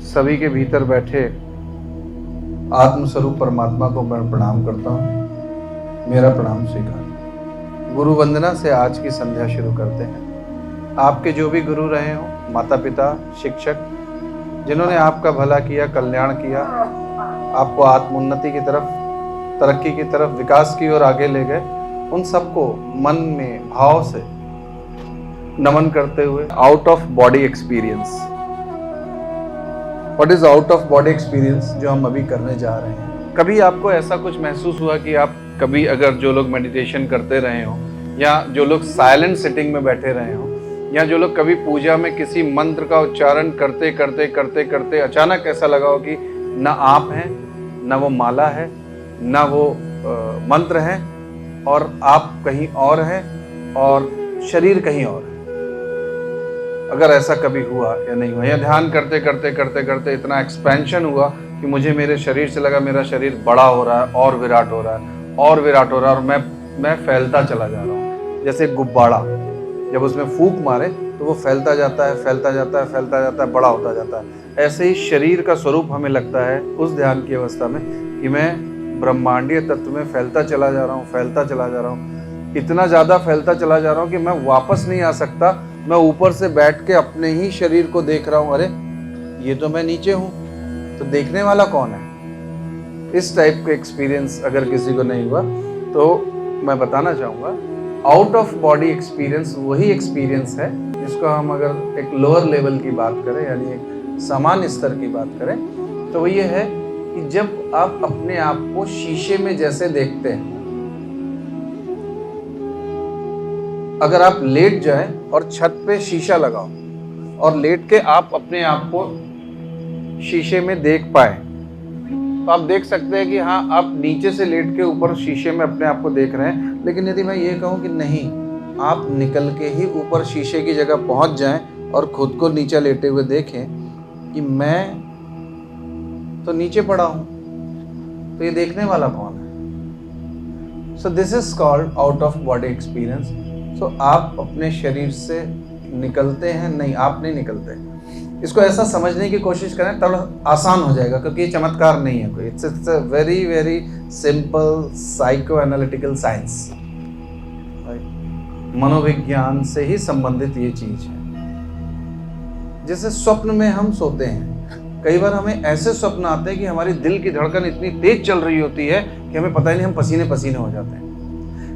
सभी के भीतर बैठे आत्मस्वरूप परमात्मा को मैं प्रणाम करता हूँ। मेरा प्रणाम स्वीकार। गुरु वंदना से आज की संध्या शुरू करते हैं। आपके जो भी गुरु रहे हों, माता पिता, शिक्षक, जिन्होंने आपका भला किया, कल्याण किया, आपको आत्मोन्नति की तरफ, तरक्की की तरफ, विकास की ओर आगे ले गए, उन सबको मन में भाव से नमन करते हुए out of body experience, what is out of body experience, जो हम अभी करने जा रहे हैं। कभी आपको ऐसा कुछ महसूस हुआ कि आप कभी, अगर जो लोग मेडिटेशन करते रहे हो, या जो लोग साइलेंट सिटिंग में बैठे रहे हो, या जो लोग कभी पूजा में किसी मंत्र का उच्चारण करते करते करते करते अचानक ऐसा लगा हो कि ना आप हैं, ना वो माला है, ना वो मंत्र है, और आप कहीं और हैं और शरीर कहीं और है। अगर ऐसा कभी हुआ या नहीं हुआ, या ध्यान करते करते करते करते इतना एक्सपेंशन हुआ कि मुझे मेरे शरीर से लगा मेरा शरीर बड़ा हो रहा है और विराट हो रहा है और विराट हो रहा है, और मैं फैलता चला जा रहा हूँ। जैसे गुब्बारा, जब उसमें फूंक मारे तो वो फैलता जाता है, फैलता जाता है, फैलता जाता है, बड़ा होता जाता है। ऐसे ही शरीर का स्वरूप हमें लगता है उस ध्यान की अवस्था में कि मैं ब्रह्मांडीय तत्व में फैलता चला जा रहा हूँ, फैलता चला जा रहा हूँ, इतना ज़्यादा फैलता चला जा रहा हूँ कि मैं वापस नहीं आ सकता। मैं ऊपर से बैठ के अपने ही शरीर को देख रहा हूँ, अरे ये तो मैं नीचे हूँ, तो देखने वाला कौन है। इस टाइप का एक्सपीरियंस अगर किसी को नहीं हुआ तो मैं बताना चाहूँगा, आउट ऑफ बॉडी एक्सपीरियंस वही एक्सपीरियंस है जिसको हम अगर एक लोअर लेवल की बात करें, यानी एक सामान्य स्तर की बात करें, तो वो ये है कि जब आप अपने आप को शीशे में जैसे देखते हैं, अगर आप लेट जाएं और छत पे शीशा लगाओ और लेट के आप अपने आप को शीशे में देख पाए, तो आप देख सकते हैं कि हाँ, आप नीचे से लेट के ऊपर शीशे में अपने आप को देख रहे हैं। लेकिन यदि मैं ये कहूँ कि नहीं, आप निकल के ही ऊपर शीशे की जगह पहुँच जाएं और खुद को नीचे लेटे हुए देखें कि मैं तो नीचे पड़ा हूँ, तो ये देखने वाला कौन है। So this is called out of body experience. तो आप अपने शरीर से निकलते हैं, नहीं, आप नहीं निकलते। इसको ऐसा समझने की कोशिश करें, थोड़ा आसान हो जाएगा, क्योंकि ये चमत्कार नहीं है कोई। It's a very very simple psycho analytical science, मनोविज्ञान से ही संबंधित ये चीज है। जैसे स्वप्न में हम सोते हैं, कई बार हमें ऐसे स्वप्न आते हैं कि हमारी दिल की धड़कन इतनी तेज चल रही होती है कि हमें पता ही नहीं, हम पसीने पसीने हो जाते हैं।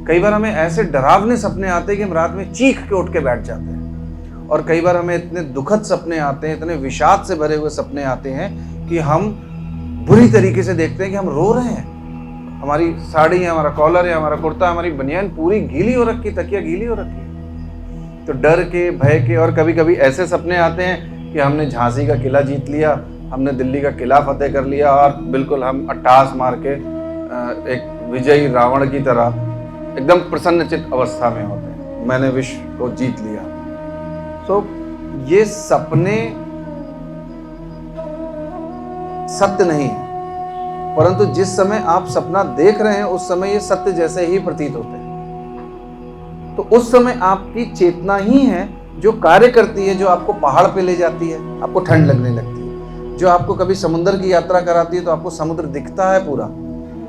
कई बार हमें ऐसे डरावने सपने आते हैं कि हम रात में चीख के उठ के बैठ जाते हैं। और कई बार हमें इतने दुखद सपने आते हैं, इतने विषाद से भरे हुए सपने आते हैं कि हम बुरी तरीके से देखते हैं कि हम रो रहे हैं। हमारी साड़ी है, हमारा कॉलर है, हमारा कुर्ता, हमारी बनियान पूरी गीली हो रखी, तकिया गीली हो रखी है। तो डर के, भय के, और कभी कभी ऐसे सपने आते हैं कि हमने झांसी का किला जीत लिया, हमने दिल्ली का किला फतेह कर लिया, और बिल्कुल हम अट्टहास मार के एक विजयी रावण की तरह एकदम प्रसन्नचित्त अवस्था में होते हैं, मैंने विश्व को जीत लिया। सो ये सपने सत्य नहीं है, परंतु जिस समय आप सपना देख रहे हैं उस समय ये सत्य जैसे ही प्रतीत होते हैं। तो उस समय आपकी चेतना ही है जो कार्य करती है, जो आपको पहाड़ पे ले जाती है, आपको ठंड लगने लगती है, जो आपको कभी समुद्र की यात्रा कराती है तो आपको समुद्र दिखता है पूरा।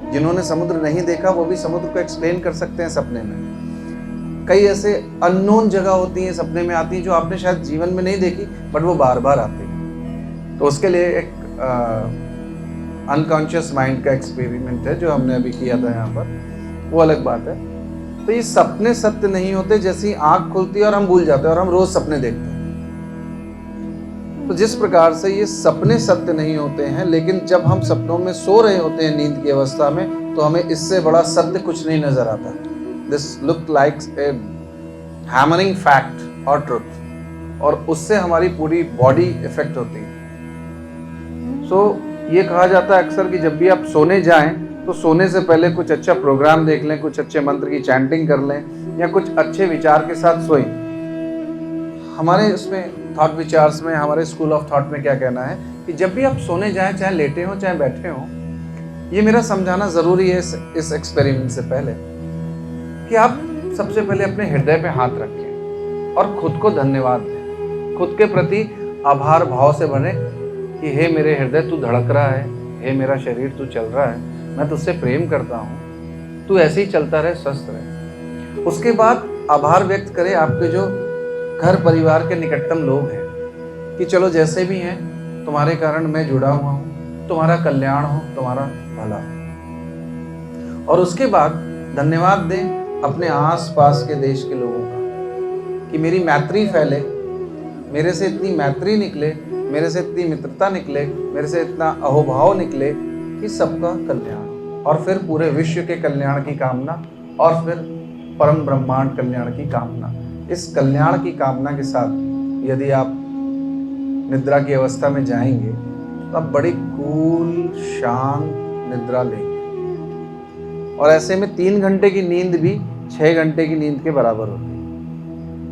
जिन्होंने समुद्र नहीं देखा वो भी समुद्र को एक्सप्लेन कर सकते हैं सपने में। कई ऐसे अननोन जगह होती हैं, सपने में आती हैं, जो आपने शायद जीवन में नहीं देखी, बट वो बार बार आती है। तो उसके लिए एक अनकॉन्शियस माइंड का एक्सपेरिमेंट है जो हमने अभी किया था यहाँ पर, वो अलग बात है। तो ये सपने सत्य नहीं होते, जैसी आँख खुलती है और हम भूल जाते हैं और हम रोज सपने देखते हैं। तो जिस प्रकार से ये सपने सत्य नहीं होते हैं, लेकिन जब हम सपनों में सो रहे होते हैं नींद की अवस्था में, तो हमें इससे बड़ा सत्य कुछ नहीं नजर आता। This look like a hammering fact और ट्रुथ, और उससे हमारी पूरी बॉडी इफेक्ट होती है। ये कहा जाता है अक्सर कि जब भी आप सोने जाएं तो सोने से पहले कुछ अच्छा प्रोग्राम देख लें, कुछ अच्छे मंत्र की चैंटिंग कर लें, या कुछ अच्छे विचार के साथ सोएं। हमारे इसमें थॉट विचार्स में, हमारे स्कूल ऑफ थॉट में क्या कहना है कि जब भी आप सोने जाएं, चाहे लेटे हो चाहे बैठे हो, ये मेरा समझाना जरूरी है इस एक्सपेरिमेंट से पहले कि आप सबसे पहले अपने हृदय पे हाथ रखें और खुद को धन्यवाद दें, खुद के प्रति आभार भाव से भरें कि हे मेरे हृदय, तू धड़क रहा है, हे मेरा शरीर, तू चल रहा है, मैं तुझसे प्रेम करता हूँ, तू ऐसे ही चलता रहे, स्वस्थ रहे। उसके बाद आभार व्यक्त करें आपके जो घर परिवार के निकटतम लोग हैं कि चलो जैसे भी हैं, तुम्हारे कारण मैं जुड़ा हुआ हूँ, तुम्हारा कल्याण हो, तुम्हारा भला हो। और उसके बाद धन्यवाद दें अपने आस पास के देश के लोगों का कि मेरी मैत्री फैले, मेरे से इतनी मैत्री निकले, मेरे से इतनी मित्रता निकले, मेरे से इतना अहोभाव निकले कि सबका कल्याण, और फिर पूरे विश्व के कल्याण की कामना, और फिर परम ब्रह्मांड कल्याण की कामना। इस कल्याण की कामना के साथ यदि आप निद्रा की अवस्था में जाएंगे तो आप बड़ी कूल शांत निद्रा लेंगे, और ऐसे में 3 घंटे की नींद भी 6 घंटे की नींद के बराबर होती है।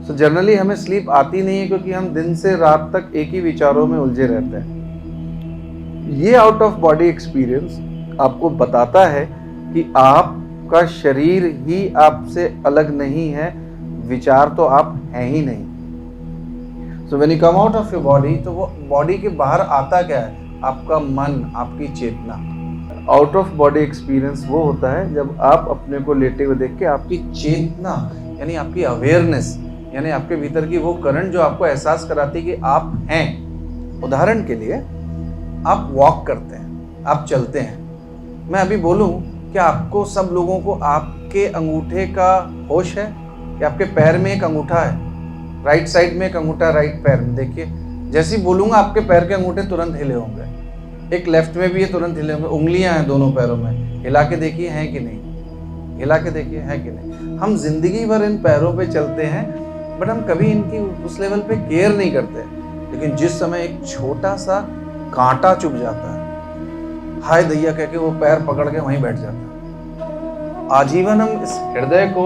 सो जनरली हमें स्लीप आती नहीं है क्योंकि हम दिन से रात तक एक ही विचारों में उलझे रहते हैं। ये आउट ऑफ बॉडी एक्सपीरियंस आपको बताता है कि आपका शरीर ही आपसे अलग नहीं है, विचार तो आप हैं ही नहीं। So when you come out of your body, तो वो बॉडी के बाहर आता क्या है? आपका मन, आपकी चेतना। आउट ऑफ बॉडी एक्सपीरियंस वो होता है जब आप अपने को लेटे हुए देख के आपकी चेतना, यानी आपकी अवेयरनेस, यानी आपके भीतर की वो करंट जो आपको एहसास कराती है कि आप हैं। उदाहरण के लिए आप वॉक करते हैं, आप चलते हैं। मैं अभी बोलूं कि आपको, सब लोगों को आपके अंगूठे का होश है कि आपके पैर में एक अंगूठा है, राइट साइड में एक अंगूठा, राइट पैर में। देखिए, जैसे ही बोलूंगा आपके पैर के अंगूठे तुरंत हिले होंगे, एक लेफ्ट में भी ये तुरंत हिले होंगे। उंगलियां हैं दोनों पैरों में, हिला के देखिए हैं कि नहीं, हिला के देखिए है कि नहीं। हम जिंदगी भर इन पैरों पे चलते हैं, बट हम कभी इनकी उस लेवल पे केयर नहीं करते। लेकिन जिस समय एक छोटा सा कांटा चुभ जाता है, हाय दैया कह के वो पैर पकड़ के वहीं बैठ जाता है। आजीवन हम इस हृदय को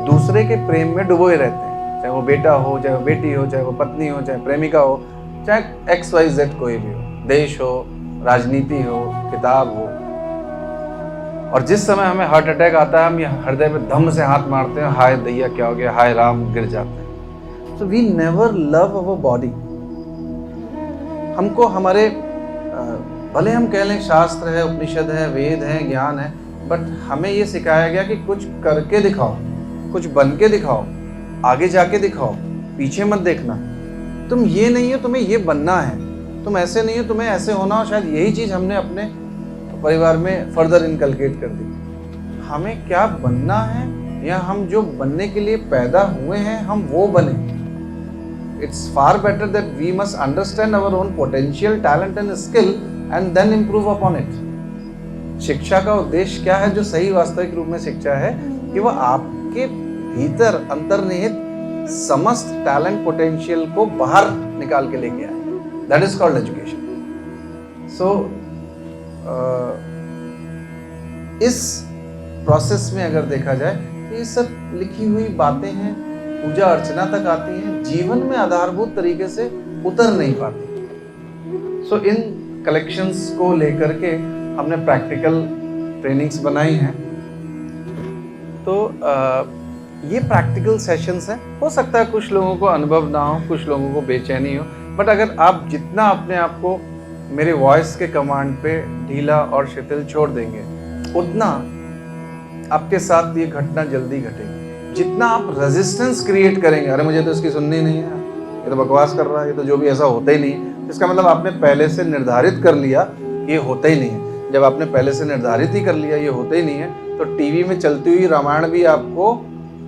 दूसरे के प्रेम में डुबोए रहते हैं, चाहे वो बेटा हो, चाहे वो बेटी हो, चाहे वो पत्नी हो, चाहे प्रेमिका हो, चाहे XYZ कोई भी हो, देश हो, राजनीति हो, किताब हो। और जिस समय हमें हार्ट अटैक आता है, हम ये हृदय पे धम से हाथ मारते हैं, हाय दैया क्या हो गया, हाय राम, गिर जाते हैं। So we never love our body. हमको हमारे, भले हम कह लें शास्त्र है, उपनिषद है, वेद है, ज्ञान है, बट हमें ये सिखाया गया कि कुछ करके दिखाओ, कुछ बन के दिखाओ, आगे जाके दिखाओ, पीछे मत देखना। तुम ये नहीं हो, तुम्हें ये बनना है, तुम ऐसे नहीं हो, तुम्हें ऐसे होना हो। शायद यही चीज हमने अपने परिवार में फर्दर इनकलकेट कर दी। हमें क्या बनना है, या हम जो बनने के लिए पैदा हुए हैं हम वो बने। It's far better that we must understand our own potential, talent and skill and then improve upon it. शिक्षा का उद्देश्य क्या है? जो सही वास्तविक रूप में शिक्षा है कि वह आपके भीतर अंतर्निहित समस्त टैलेंट पोटेंशियल को बाहर निकाल के लेके आए। That is called education. So इस प्रोसेस में अगर देखा जाए तो ये सब लिखी हुई बातें हैं, पूजा अर्चना तक आती हैं, जीवन में आधारभूत तरीके से उतर नहीं पाती। सो इन कलेक्शंस को लेकर के हमने प्रैक्टिकल ट्रेनिंग्स बनाई हैं। तो ये प्रैक्टिकल सेशंस हैं। हो सकता है कुछ लोगों को अनुभव ना हो, कुछ लोगों को बेचैनी हो, बट अगर आप जितना अपने आप को मेरे वॉइस के कमांड पे ढीला और शिथिल छोड़ देंगे, उतना आपके साथ ये घटना जल्दी घटेगी। जितना आप रेजिस्टेंस क्रिएट करेंगे, अरे मुझे तो इसकी सुननी नहीं है, ये तो बकवास कर रहा है, ये तो जो भी ऐसा होता ही नहीं है, इसका मतलब आपने पहले से निर्धारित कर लिया ये होता ही नहीं है। जब आपने पहले से निर्धारित ही कर लिया ये होता ही नहीं है, तो टीवी में चलती हुई रामायण भी आपको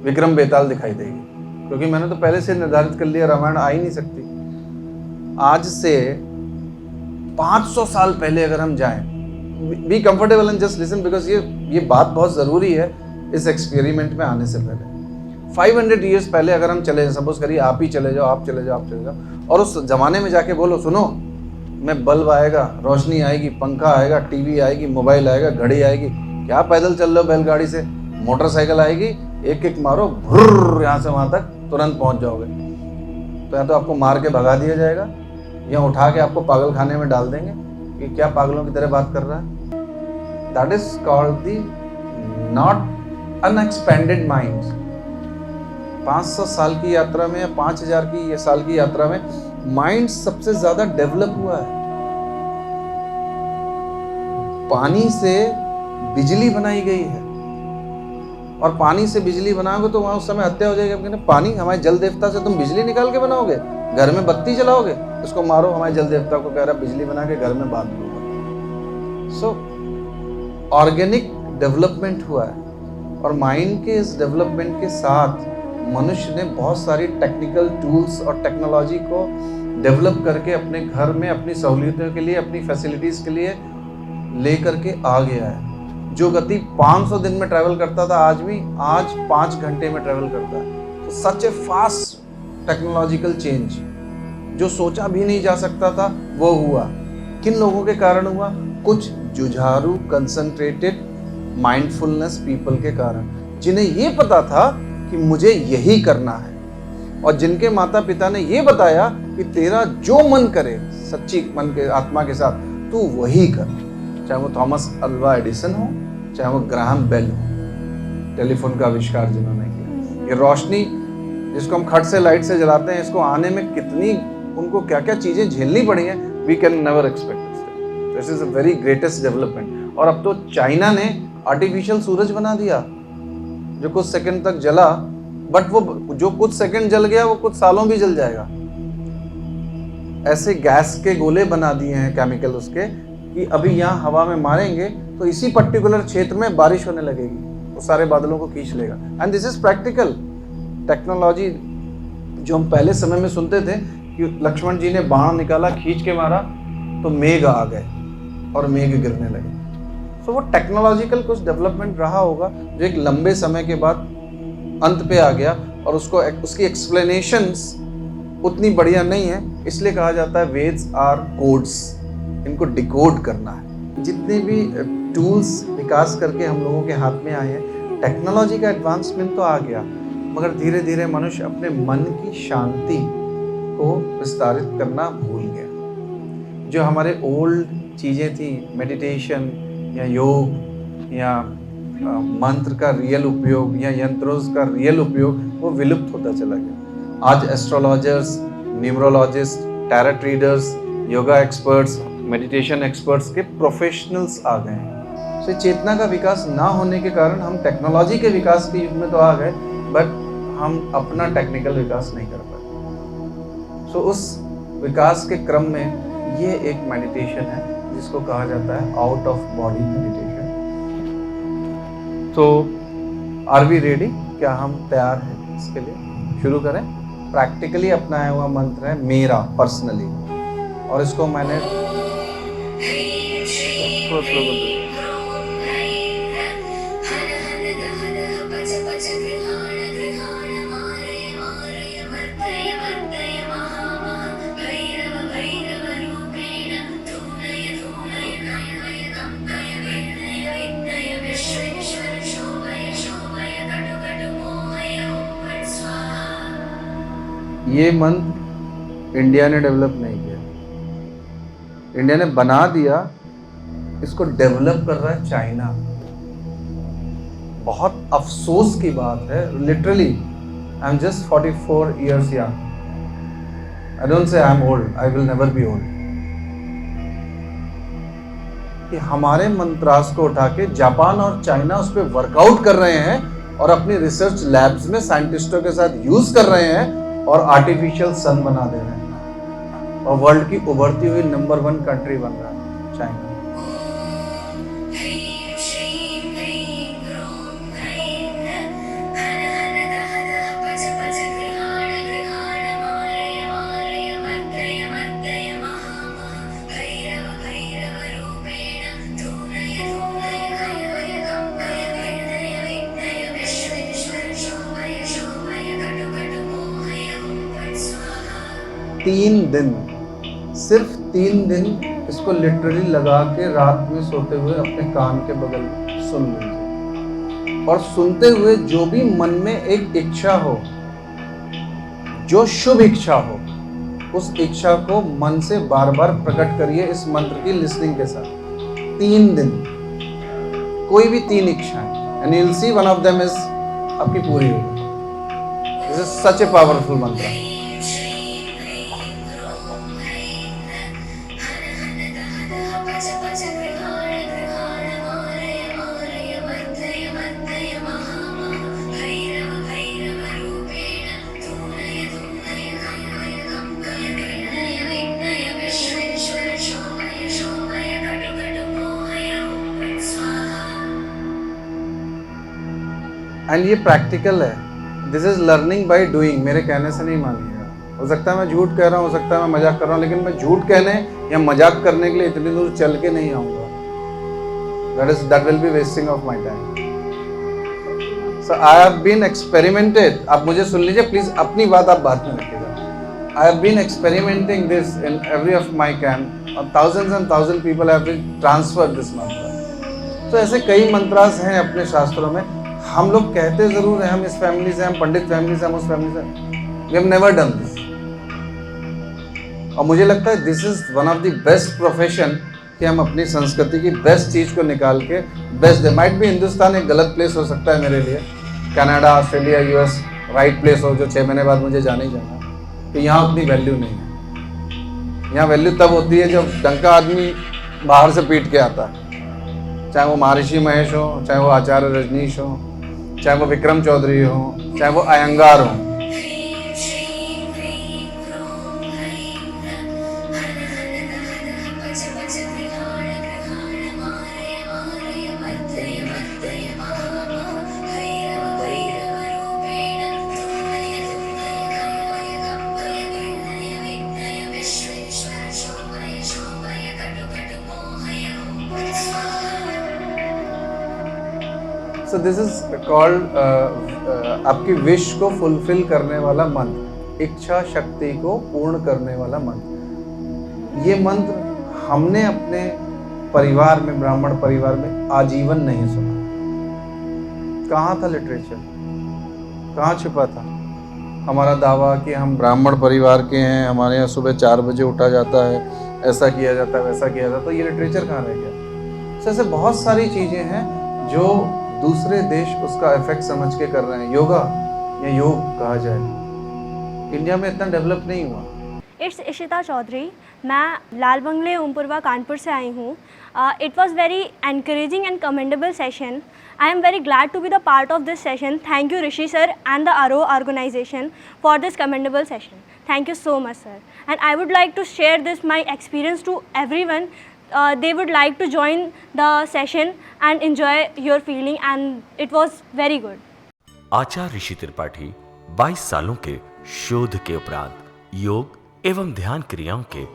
विक्रम बेताल दिखाई देगी, क्योंकि मैंने तो पहले से निर्धारित कर लिया रामायण आ ही नहीं सकती। आज से 500 साल पहले अगर हम जाएं, be comfortable and just listen, because ये बात बहुत ज़रूरी है इस एक्सपेरिमेंट में आने से पहले। 500 ईयर्स पहले अगर हम चले जाए, सपोज करिए आप ही चले जाओ, आप चले जाओ, और उस ज़माने में जाके बोलो, सुनो मैं बल्ब आएगा, रोशनी आएगी, पंखा आएगा, टीवी आएगी, मोबाइल आएगा, घड़ी आएगी, क्या पैदल चल रहे हो बैलगाड़ी से, मोटरसाइकिल आएगी, एक एक मारो भुर्र, यहाँ से वहाँ तक तुरंत पहुँच जाओगे। तो या तो आपको मार के भगा दिया जाएगा या उठा के आपको पागल खाने में डाल देंगे कि क्या पागलों की तरह बात कर रहा है। That is called the not unexpanded mind. 500 साल की यात्रा में या 5000 की साल की यात्रा में माइंड सबसे ज्यादा डेवलप हुआ है। पानी से बिजली बनाई गई है, और पानी से बिजली बनाओगे तो वहां उस समय हत्या हो जाएगी। पानी, हमारे जल देवता से तुम बिजली निकाल के बनाओगे, घर में बत्ती जलाओगे, इसको मारो, हमारे जल देवता को कह रहा बिजली बना के घर में बांध दूंगा। सो ऑर्गेनिक डेवलपमेंट हुआ है, और माइंड के इस डेवलपमेंट के साथ मनुष्य ने बहुत सारी टेक्निकल टूल्स और टेक्नोलॉजी को डेवलप करके अपने घर में अपनी सहूलियतों के लिए, अपनी फैसिलिटीज के लिए ले करके आ गया है। जो गति 500 दिन में ट्रैवल करता था आदमी, आज 5 घंटे में ट्रैवल करता है। तो सच ए फास्ट टेक्नोलॉजिकल चेंज, जो सोचा भी नहीं जा सकता था वो हुआ। किन लोगों के कारण हुआ? कुछ जुझारू कंसंट्रेटेड माइंडफुलनेस पीपल के कारण, जिन्हें ये पता था कि मुझे यही करना है, और जिनके माता पिता ने ये बताया कि तेरा जो मन करे सच्ची मन के आत्मा के साथ तू वही कर। चाहे वो थॉमस अल्वा एडिसन हो, चाहे वो ग्राहम बेल हो, टेलीफोन का आविष्कार जिन्होंने किया। ये रोशनी जिसको हम खट से लाइट से जलाते हैं, इसको आने में कितनी उनको क्या क्या चीजें झेलनी पड़ी हैं, we can never expect. This is a very greatest development. और अब तो चाइना ने आर्टिफिशियल सूरज बना दिया जो कुछ सेकंड तक जला, बट वो जो कुछ सेकंड जल गया वो कुछ सालों भी जल जाएगा। ऐसे गैस के गोले बना दिए हैं केमिकल उसके, कि अभी यहाँ हवा में मारेंगे तो इसी पर्टिकुलर क्षेत्र में बारिश होने लगेगी, वो सारे बादलों को खींच लेगा। And this is practical technology. जो हम पहले समय में सुनते थे कि लक्ष्मण जी ने बाण निकाला, खींच के मारा तो मेघ आ गए और मेघ गिरने लगे। सो वो टेक्नोलॉजिकल कुछ डेवलपमेंट रहा होगा जो एक लंबे समय के बाद अंत पे आ गया, और उसकी एक्सप्लेनेशंस उतनी बढ़िया नहीं है। इसलिए कहा जाता है वेद्स आर कोड्स, इनको डिकोड करना है। जितने भी टूल्स विकास करके हम लोगों के हाथ में आए हैं, टेक्नोलॉजी का एडवांसमेंट तो आ गया, मगर धीरे धीरे मनुष्य अपने मन की शांति को विस्तारित करना भूल गया। जो हमारे ओल्ड चीज़ें थी, मेडिटेशन या योग या मंत्र का रियल उपयोग या यंत्रों का रियल उपयोग, वो विलुप्त होता चला गया। आज astrologers, numerologist, tarot readers, yoga experts, meditation experts के प्रोफेशनल्स आ गए हैं। सो चेतना का विकास ना होने के कारण हम टेक्नोलॉजी के विकास के युग में तो आ गए, बट हम अपना टेक्निकल विकास नहीं कर पाए। सो उस विकास के क्रम में ये एक मेडिटेशन है जिसको कहा जाता है आउट ऑफ बॉडी मेडिटेशन। तो आर वी रेडी? क्या हम तैयार हैं इसके लिए? शुरू करें। प्रैक्टिकली अपनाया हुआ मंत्र है मेरा पर्सनली, और इसको मैंने ये मंत्र इंडिया ने डेवलप नहीं किया, इंडिया ने बना दिया, इसको डेवलप कर रहा है चाइना। बहुत अफसोस की बात है, literally I am just 44 years young. I don't say I am old, I will never be old. कि हमारे मंत्रास को उठा के जापान और चाइना उस पर वर्कआउट कर रहे हैं और अपनी रिसर्च लैब्स में साइंटिस्टों के साथ यूज कर रहे हैं और आर्टिफिशियल सन बना दे रहे हैं, और वर्ल्ड की उभरती हुई नंबर 1 कंट्री बन रहा है चाइना। 3 दिन, सिर्फ 3 दिन इसको लिटरली लगा के रात में सोते हुए अपने कान के बगल में सुन लीजिए, और सुनते हुए जो भी मन में एक इच्छा हो, जो शुभ इच्छा हो, उस इच्छा को मन से बार बार प्रकट करिए इस मंत्र की लिसनिंग के साथ 3 दिन, कोई भी 3 इच्छाएं, and you will see one of them is आपकी पूरी होगी। This is such a powerful मंत्र। एंड ये प्रैक्टिकल है, this is learning by doing. मेरे कहने से नहीं मानिएगा, हो सकता है मैं झूठ कह रहा हूँ, हो सकता है मैं मजाक कर रहा हूँ, लेकिन मैं झूठ कहने या मजाक करने के लिए इतनी दूर चल के नहीं आऊँगा। That will be wasting of my time. So I have been experimented. आप मुझे सुन लीजिए प्लीज, अपनी बात आप बात में रखिएगा। I have been experimenting this in every of my camp, और thousands and thousand people have been transferred this mantra. तो ऐसे कई मंत्रास हैं अपने शास्त्रों में। हम लोग कहते जरूर हैं हम इस फैमिली से, हम पंडित फैमिली से, हम उस फैमिली से, we have never done this. और मुझे लगता है this is one of the best profession कि हम अपनी संस्कृति की बेस्ट चीज को निकाल के बेस्ट दे। माइट भी हिंदुस्तान एक गलत प्लेस हो सकता है मेरे लिए, Canada, Australia, US right place हो, जो 6 महीने बाद मुझे जाना ही जाना, तो यहाँ उतनी वैल्यू नहीं है। यहाँ वैल्यू तब होती है जब डंका आदमी बाहर से पीट के आता है, चाहे वो महर्षि महेश हो, चाहे वो आचार्य रजनीश हो, चाहे वो विक्रम चौधरी हो, चाहे वो अयंगार हो। So this is called आपकी विश को फुलफिल करने वाला मंत्र, इच्छा शक्ति को पूर्ण करने वाला मंत्र। ये मंत्र हमने अपने परिवार में, ब्राह्मण परिवार में आजीवन नहीं सुना। कहाँ था लिटरेचर, कहाँ छिपा था हमारा दावा कि हम ब्राह्मण परिवार के हैं, हमारे यहाँ सुबह 4 बजे उठा जाता है, ऐसा किया जाता है, वैसा किया जाता है। तो ये लिटरेचर कहाँ रह गया? तो ऐसे बहुत सारी चीज़ें हैं जो दूसरे देश उसका इफेक्ट समझ के कर रहे हैं। योगा या योग कहा जाए, इंडिया में इतना डेवलप नहीं हुआ। इट्स इशिता चौधरी, मैं लाल बंगले ओमपुरवा कानपुर से आई हूँ। It was very encouraging and commendable session. I am very glad to be the part of this session. Thank you Rishi sir and the Aaro organization for this commendable session. Thank you so much, sir. And I would like to share this my experience to everyone. They would like to join the session and enjoy your feeling, and it was very good. आचार्य ऋषि त्रिपाठी 22 सालों के शोध के उपरांत योग एवं ध्यान क्रियाओं के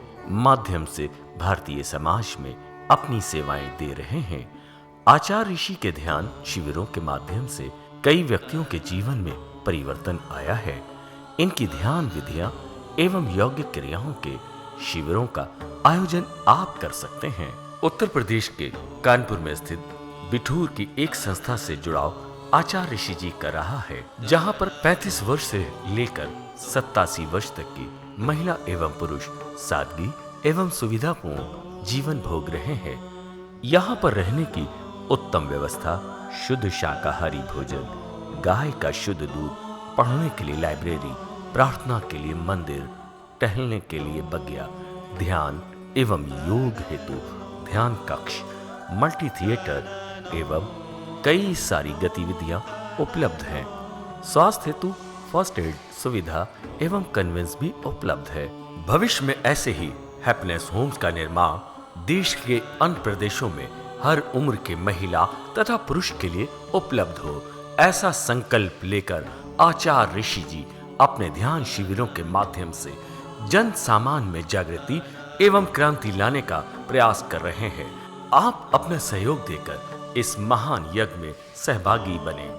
माध्यम से भारतीय समाज में अपनी सेवाएं दे रहे हैं। आचार्य ऋषि के ध्यान शिविरों के माध्यम से कई व्यक्तियों के जीवन में परिवर्तन आया है। इनकी ध्यान विधियां एवं यज्ञ क्रियाओं के शिविरों का आयोजन आप कर सकते हैं। उत्तर प्रदेश के कानपुर में स्थित बिठूर की एक संस्था से जुड़ाव आचार्य ऋषि जी कर रहा है, जहां पर 35 वर्ष से लेकर 87 वर्ष तक की महिला एवं पुरुष सादगी एवं सुविधापूर्ण जीवन भोग रहे हैं। यहाँ पर रहने की उत्तम व्यवस्था, शुद्ध शाकाहारी भोजन, गाय का शुद्ध दूध, पढ़ने के लिए लाइब्रेरी, प्रार्थना के लिए मंदिर, टहलने के लिए बगिया, ध्यान एवं योग हेतु ध्यान कक्ष, मल्टी थिएटर एवं कई सारी गतिविधियां उपलब्ध हैं। स्वास्थ्य हेतु फर्स्ट एड सुविधा एवं कन्वेंस भी उपलब्ध है। भविष्य में ऐसे ही हैप्पीनेस होम्स का निर्माण देश के अन्य प्रदेशों में हर उम्र के महिला तथा पुरुष के लिए उपलब्ध हो, ऐसा संकल्प लेकर आचार्य ऋषि जी अपने ध्यान शिविरों के माध्यम से जन सामान में जागृति एवं क्रांति लाने का प्रयास कर रहे हैं। आप अपना सहयोग देकर इस महान यज्ञ में सहभागी बने।